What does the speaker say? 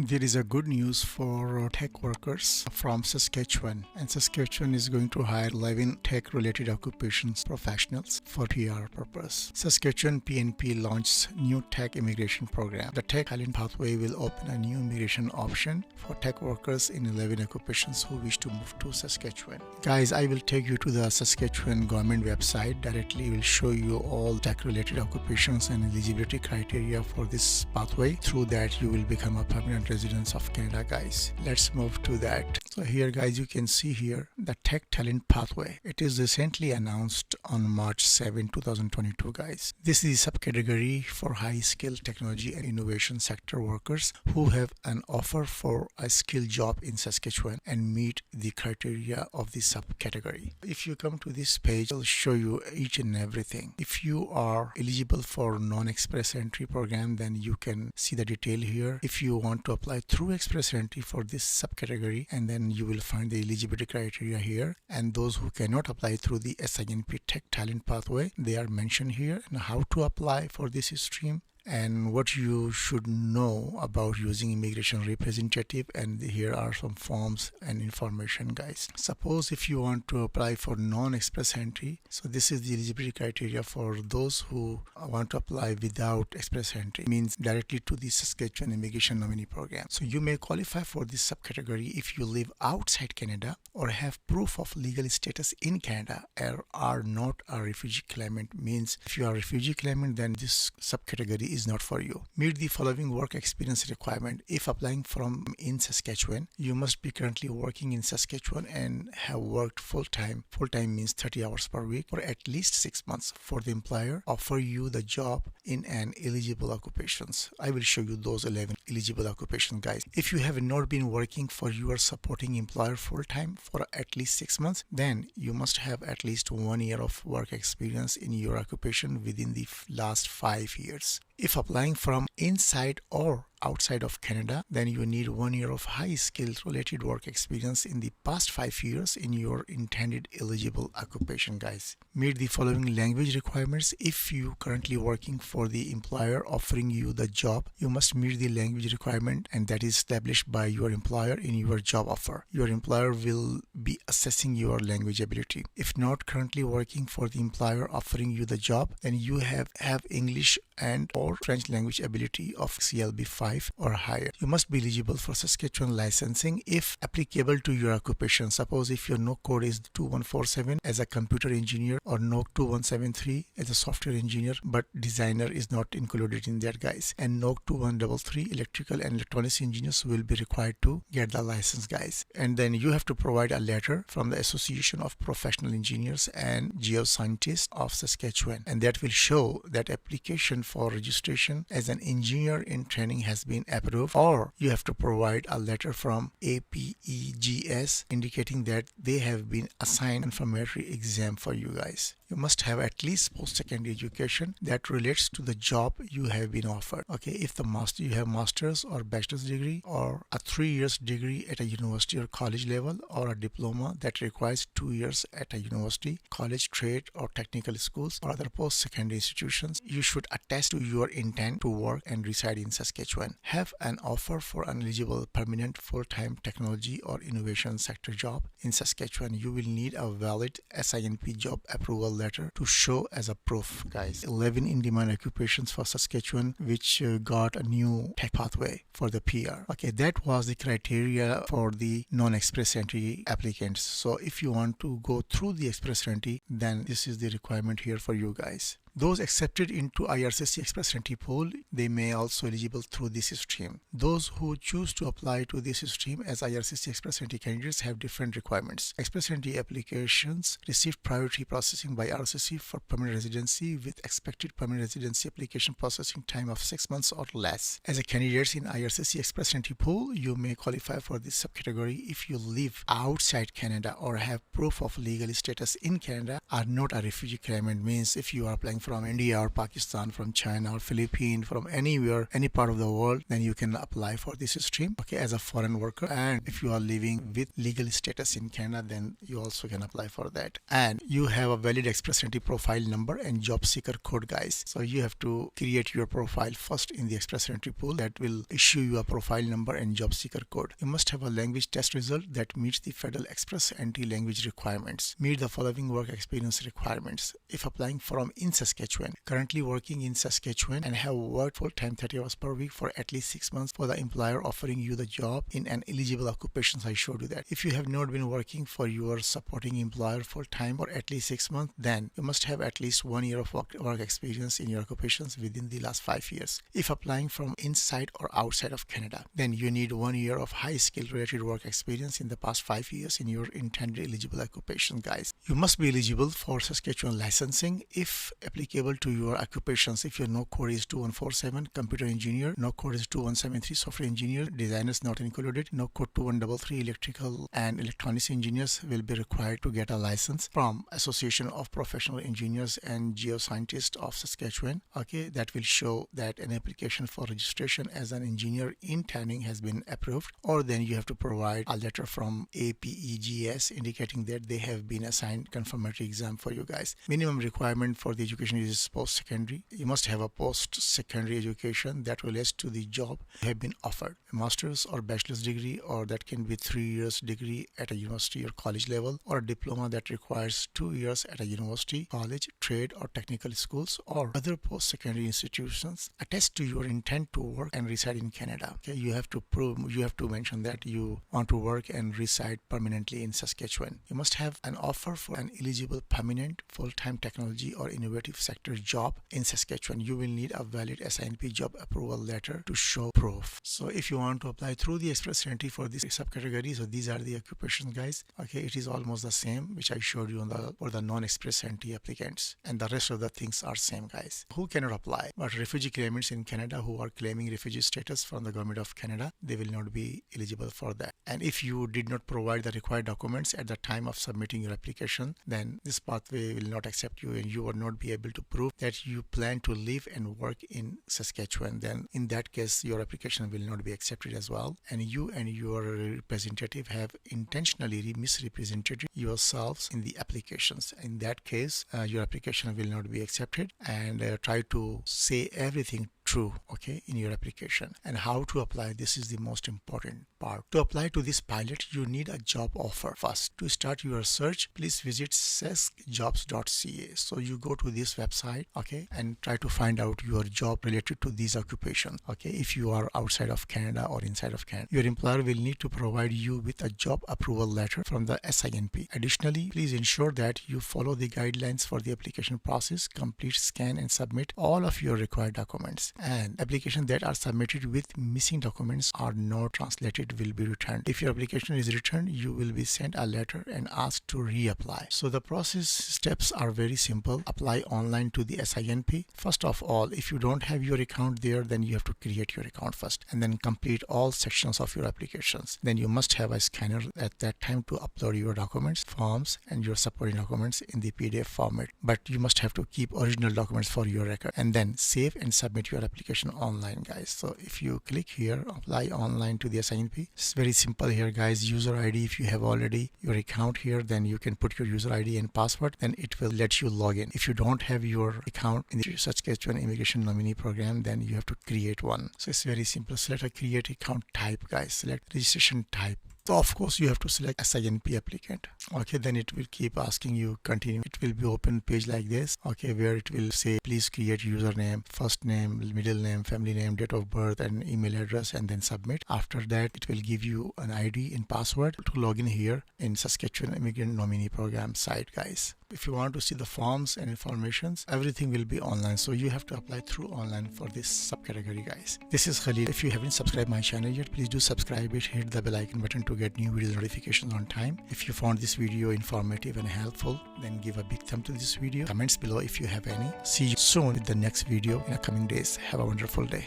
There is a good news for tech workers from Saskatchewan, and Saskatchewan is going to hire 11 tech-related occupations professionals for PR purpose. Saskatchewan PNP launched new tech immigration program. The tech talent pathway will open a new immigration option for tech workers in 11 occupations who wish to move to Saskatchewan. Guys, I will take you to the Saskatchewan government website. Directly will show you all tech-related occupations and eligibility criteria for this pathway. Through that, you will become a permanent residents of Canada, guys. Let's move to that. So here, guys, you can see here the tech talent pathway. It is recently announced on March 7, 2022, guys. This is a subcategory for high-skilled technology and innovation sector workers who have an offer for a skilled job in Saskatchewan and meet the criteria of this subcategory. If you come to this page, I'll show you each and everything. If you are eligible for non-express entry program, then you can see the detail here. If you want to apply through express entry for this subcategory, and then you will find the eligibility criteria here, and those who cannot apply through the SINP tech talent pathway, they are mentioned here, and how to apply for this stream and what you should know about using immigration representative. And here are some forms and information, guys. Suppose if you want to apply for non-express entry, so this is the eligibility criteria for those who want to apply without express entry, means directly to the Saskatchewan Immigration Nominee Program. So you may qualify for this subcategory if you live outside Canada or have proof of legal status in Canada or are not a refugee claimant. Means if you are a refugee claimant, then this subcategory is not for you. Meet the following work experience requirement. If applying from in Saskatchewan, you must be currently working in Saskatchewan and have worked full-time. Full-time means 30 hours per week for at least 6 months for the employer offer you the job in an eligible occupations. I will show you those 11 eligible occupations, guys. If you have not been working for your supporting employer full-time for at least 6 months, then you must have at least 1 year of work experience in your occupation within the last 5 years. If applying from inside or outside of Canada, then you need 1 year of high skilled related work experience in the past 5 years in your intended eligible occupation, guys. Meet the following language requirements. If you currently working for the employer offering you the job, you must meet the language requirement, and that is established by your employer in your job offer. Your employer will be assessing your language ability. If not currently working for the employer offering you the job, then you have English and or French language ability of CLB 5 or higher. You must be eligible for Saskatchewan licensing if applicable to your occupation. Suppose if your NOC code is 2147 as a computer engineer or NOC 2173 as a software engineer, but designer is not included in that, guys. And NOC 2133 electrical and electronics engineers will be required to get the license, guys. And then you have to provide a letter from the Association of Professional Engineers and Geoscientists of Saskatchewan, and that will show that application for registration as an engineer in training has been approved, or you have to provide a letter from APEGS indicating that they have been assigned confirmatory exam for you, guys. You must have at least post-secondary education that relates to the job you have been offered. Okay, if you have master's or bachelor's degree or a 3 years degree at a university or college level, or a diploma that requires 2 years at a university, college, trade or technical schools or other post-secondary institutions, you should attest to your intent to work and reside in Saskatchewan. Have an offer for an eligible permanent full-time technology or innovation sector job in Saskatchewan. You will need a valid SINP job approval letter to show as a proof, guys. 11 in-demand occupations for Saskatchewan which got a new tech pathway for the PR. Okay, that was the criteria for the non-express entry applicants. So if you want to go through the express entry, then this is the requirement here for you, guys. Those accepted into IRCC Express Entry pool, they may also eligible through this stream. Those who choose to apply to this stream as IRCC Express Entry candidates have different requirements. Express Entry applications receive priority processing by RCC for permanent residency with expected permanent residency application processing time of 6 months or less. As a candidate in IRCC Express Entry pool, you may qualify for this subcategory if you live outside Canada or have proof of legal status in Canada, are not a refugee claimant. Means if you are applying for from India or Pakistan, from China or Philippines, from anywhere, any part of the world, then you can apply for this stream, okay, as a foreign worker. And if you are living with legal status in Canada, then you also can apply for that. And you have a valid Express Entry profile number and job seeker code, guys. So you have to create your profile first in the Express Entry pool that will issue you a profile number and job seeker code. You must have a language test result that meets the federal Express Entry language requirements. Meet the following work experience requirements. If applying from in Saskatchewan, currently working in Saskatchewan and have worked full-time 30 hours per week for at least 6 months for the employer offering you the job in an eligible occupation. I showed you that. If you have not been working for your supporting employer full-time for at least 6 months, then you must have at least 1 year of work experience in your occupations within the last 5 years. If applying from inside or outside of Canada, then you need 1 year of high skill related work experience in the past 5 years in your intended eligible occupation, guys. You must be eligible for Saskatchewan licensing if applicable to your occupations. If your no code is 2147, computer engineer, no code is 2173, software engineer, designers not included, no code 2133, electrical and electronics engineers will be required to get a license from Association of Professional Engineers and Geoscientists of Saskatchewan. Okay, that will show that an application for registration as an engineer in tanning has been approved, or then you have to provide a letter from APEGS indicating that they have been assigned confirmatory exam for you guys. Minimum requirement for the education is post-secondary. You must have a post-secondary education that relates to the job you have been offered. A master's or bachelor's degree, or that can be 3 years degree at a university or college level, or a diploma that requires 2 years at a university, college, trade or technical schools or other post-secondary institutions. Attest to your intent to work and reside in Canada. Okay, you have to mention that you want to work and reside permanently in Saskatchewan. You must have an offer for an eligible permanent full-time technology or innovative sector job in Saskatchewan. You will need a valid SINP job approval letter to show proof. So if you want to apply through the Express Entry for this subcategory, so these are the occupations, guys. Okay, it is almost the same which I showed you for the non-Express Entry applicants, and the rest of the things are same, guys. Who cannot apply? But refugee claimants in Canada who are claiming refugee status from the government of Canada, they will not be eligible for that. And if you did not provide the required documents at the time of submitting your application, then this pathway will not accept you and you will not be able to prove that you plan to live and work in Saskatchewan. Then in that case, your application will not be accepted as well, and you and your representative have intentionally misrepresented yourselves in the applications. In that case, your application will not be accepted, and try to say everything true, okay, in your application. And how to apply, this is the most important part. To apply to this pilot, you need a job offer first. To start your search, please visit saskjobs.ca. So you go to this website, okay, and try to find out your job related to this occupation, okay, if you are outside of Canada or inside of Canada. Your employer will need to provide you with a job approval letter from the SINP. Additionally, please ensure that you follow the guidelines for the application process, complete, scan and submit all of your required documents. And applications that are submitted with missing documents or not translated will be returned. If your application is returned, you will be sent a letter and asked to reapply. So the process steps are very simple. Apply online to the SINP. First of all, if you don't have your account there, then you have to create your account first and then complete all sections of your applications. Then you must have a scanner at that time to upload your documents, forms and your supporting documents in the PDF format. But you must have to keep original documents for your record and then save and submit your application online, guys. So if you click here, apply online to the SINP, it's very simple here, guys. User ID, if you have already your account here, then you can put your user ID and password, then it will let you log in. If you don't have your account in the Saskatchewan Immigrant Nominee Program, then you have to create one. So it's very simple. Select a create account type, guys. Select registration type. So of course you have to select SINP applicant. Okay, then it will keep asking you continue. It will be open page like this, okay, where it will say please create username, first name, middle name, family name, date of birth and email address, and then submit. After that it will give you an ID and password to log in here in Saskatchewan Immigrant Nominee Program site, guys. If you want to see the forms and informations, everything will be online. So you have to apply through online for this subcategory, guys. This is Khalil. If you haven't subscribed my channel yet, please do subscribe it. Hit the bell icon button to get new video notifications on time. If you found this video informative and helpful, then give a big thumb to this video. Comments below if you have any. See you soon with the next video in the coming days. Have a wonderful day.